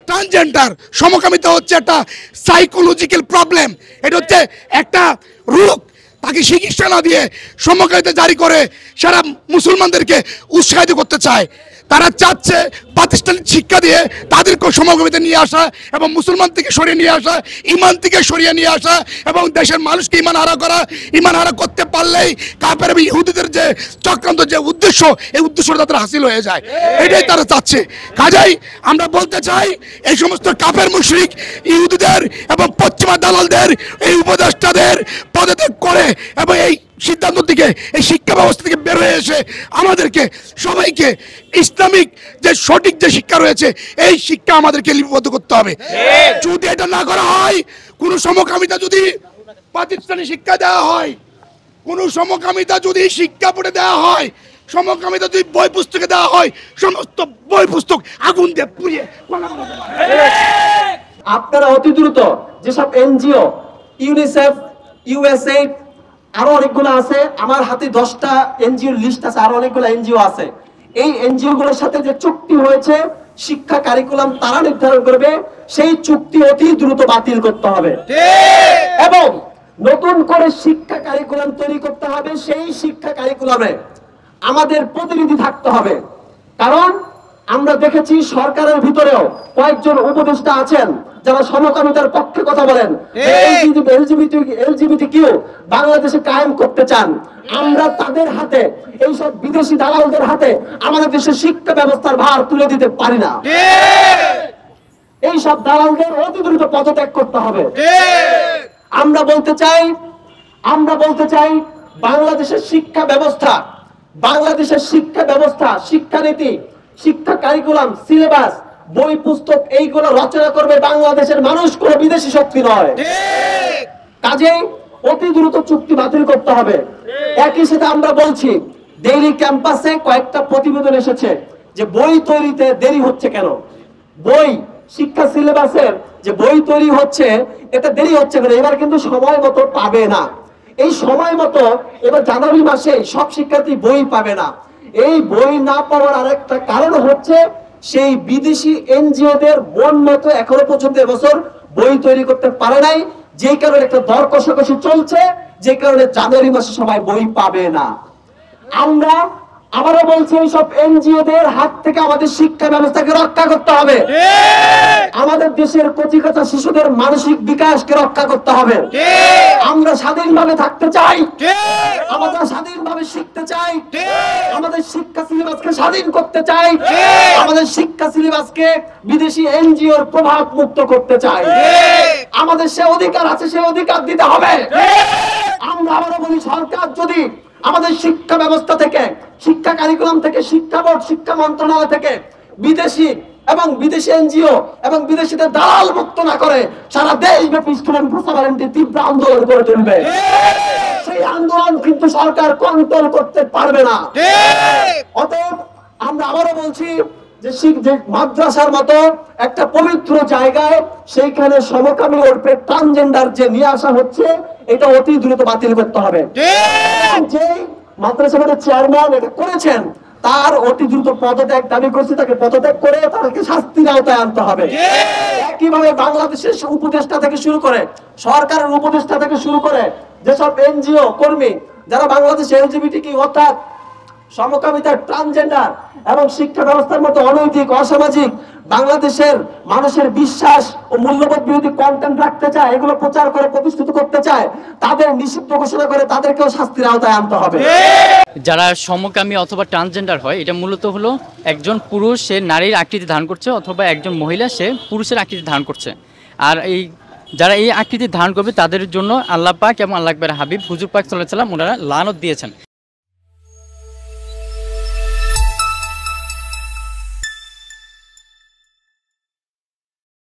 Transgender সমকামিতা হচ্ছে একটা সাইকোলজিক্যাল প্রবলেম, এটা হচ্ছে একটা রোগ। তাকে চিকিৎসা না দিয়ে সমকামিতা জারি করে সারা মুসলমানদেরকে উৎসাহিত করতে চায়। তারা চাচ্ছে প্রাতিষ্ঠানিক শিক্ষা দিয়ে তাদেরকে সমকামিতা নিয়ে আসা এবং মুসলমান থেকে সরিয়ে নিয়ে আসা, ইমান থেকে সরিয়ে নিয়ে আসা এবং দেশের মানুষকে ইমান হারা করা। ইমান হারা করতে পারলেই কাফের এবং ইহুদিদের যে চক্রান্ত যে উদ্দেশ্য, এই উদ্দেশ্যটা তাদের হাসিল হয়ে যায়, এটাই তারা চাচ্ছে। কাজেই আমরা বলতে চাই এই সমস্ত কাফের মুশরিক ইহুদিদের এবং পশ্চিমা দালালদের এই উপদেষ্টাদের পদত্যাগ করে এবং এই সিদ্ধান্ত থেকে, এই শিক্ষা ব্যবস্থা থেকে বের হয়ে এসে আমাদেরকে সবাইকে ইসলামিক যে সঠিক যে শিক্ষা রয়েছে এই শিক্ষা আমাদেরকে লিপিবদ্ধ করতে হবে। যদি এটা না করা হয়, কোন সমকামিতা যদি প্রাতিষ্ঠানিক শিক্ষা দেওয়া হয়, কোন সমকামিতা যদি শিক্ষা বোর্ডে দেওয়া হয়, সমকামিতা যদি বই পুস্তকে দেওয়া হয়, সমস্ত বই পুস্তক আগুন দিয়ে পুড়িয়ে আপনারা অতি দ্রুত যেসব এনজিও, ইউনিসেফ, ইউএসএইড, আরো অনেকগুলো আছে, আমার হাতে 10টা এনজিওর লিস্ট আছে, আরো অনেকগুলো এনজিও আছে। এই এনজিও গুলোর সাথে যে চুক্তি হয়েছে শিক্ষা কারিকুলাম তারা নির্ধারণ করবে, সেই চুক্তি অতি দ্রুত বাতিল করতে হবে এবং নতুন করে শিক্ষা কারিকুলাম তৈরি করতে হবে। সেই শিক্ষা কারিকুলামে আমাদের প্রতিনিধি থাকতে হবে, কারণ আমরা দেখেছি সরকারের ভিতরেও কয়েকজন উপদেষ্টা আছেন যারা সমকামিতার পক্ষে কথা বলেন, এলজিবিটিকিউ বাংলাদেশে কায়েম করতে চান। আমরা তাদের হাতে, এইসব বিদেশি দালালদের হাতে আমাদের দেশের শিক্ষা ব্যবস্থার ভার তুলে দিতে পারি না। এইসব দালালদের অতি দ্রুত পদত্যাগ করতে হবে। আমরা বলতে চাই বাংলাদেশের শিক্ষা ব্যবস্থা, শিক্ষানীতি, শিক্ষা কারিকুলাম, সিলেবাস, বই পুস্তক এইগুলো রচনা করবে বাংলাদেশের মানুষ, কোনো বিদেশি শক্তি নয়। কাজেই অতি দ্রুত চুক্তি বাতিল করতে হবে। একই সাথে আমরা বলছি, ডেইলি ক্যাম্পাসে কয়েকটা প্রতিবেদন এসেছে যে বই তৈরিতে দেরি হচ্ছে কেন, বই শিক্ষা সিলেবাসের যে বই তৈরি হচ্ছে এটা দেরি হচ্ছে কেন, এবার কিন্তু সময় মতো পাবে না। এই সময় মতো এবার জানুয়ারি মাসে সব শিক্ষার্থী বই পাবে না। এই বই না পাওয়ার আরেকটা কারণ হচ্ছে সেই বিদেশি এনজিওদের মন মতো এখনো পর্যন্ত এবছর বই তৈরি করতে পারে নাই, যে কারণে একটা দর কষাকষি চলছে, যে কারণে জানুয়ারি মাসে সবাই বই পাবে না। আমরা আবারও বলছি, এইসব এনজিওদের হাত থেকে আমাদের শিক্ষা ব্যবস্থাকে রক্ষা করতে হবে। আমাদের দেশের কচিকাঁচা শিশুদের মানসিক বিকাশকে রক্ষা করতে হবে। আমরা স্বাধীনভাবে থাকতে চাই, আমরা স্বাধীনভাবে শিখতে চাই, আমাদের শিক্ষা সিলেবাসকে স্বাধীন করতে চাই, আমাদের শিক্ষা সিলেবাসকে বিদেশি এনজিওর প্রভাব মুক্ত করতে চাই। আমাদের সে অধিকার আছে, সে অধিকার দিতে হবে। আমরা আবারও বলি, সরকার যদি আমাদের শিক্ষা ব্যবস্থা থেকে, শিক্ষা কারিকুলাম থেকে, শিক্ষা বোর্ড, শিক্ষা মন্ত্রণালয় থেকে বিদেশি এনজিও এবং বিদেশিদের দালাল মুক্ত না করে সারা দেশব্যাপী স্টুডেন্ট প্রচারেন্টি তীব্র আন্দোলন করে তুলবে, সেই আন্দোলন কিন্তু সরকার কন্ট্রোল করতে পারবে না। অতএব আমরা আবারও বলছি যে মাদ্রাসার মতো একটা পবিত্র জায়গায় সেইখানে সমকামী ওরফে ট্রান্সজেন্ডার যে নিয়ে আসা হচ্ছে, এটা অতি দ্রুত বাতিল করতে হবে। যে মাদ্রাসা বোর্ডের চেয়ারম্যান এটা করেছেন তার অতি দ্রুত পদত্যাগ দাবি করছে, তাকে পদত্যাগ করে তাকে শাস্তির আওতায় আনতে হবে। একইভাবে বাংলাদেশের উপদেষ্টা থেকে শুরু করে, সরকারের উপদেষ্টা থেকে শুরু করে যেসব এনজিও কর্মী যারা বাংলাদেশে এলজিবিটিকিউ অর্থাৎ সমকামিতা, ট্রান্সজেন্ডার এবং শিক্ষা ব্যবস্থার মতো অনৈতিক, অসামাজিক, বাংলাদেশের মানুষের বিশ্বাস ও মূল্যবোধ বিরোধী কন্টেন্ট রাখতে চায়, এগুলো প্রচার করে প্রতিষ্ঠিত করতে চায়, তাদের নিষিদ্ধ ঘোষণা করে তাদেরকেও শাস্তির আওতায় আনতে হবে। যারা সমকামী অথবা ট্রান্সজেন্ডার হয়, এটা মূলত হলো একজন পুরুষ সে নারীর আকৃতি ধারণ করছে অথবা একজন মহিলা সে পুরুষের আকৃতি ধারণ করছে। আর যারা এই আকৃতি ধারণ করবে তাদের জন্য আল্লাহ পাক এবং আল্লাহ আকবর হাবিব হুজুর পাক সাল্লাল্লাহু আলাইহি ওয়াসাল্লাম ওনারা লানত দিয়েছেন।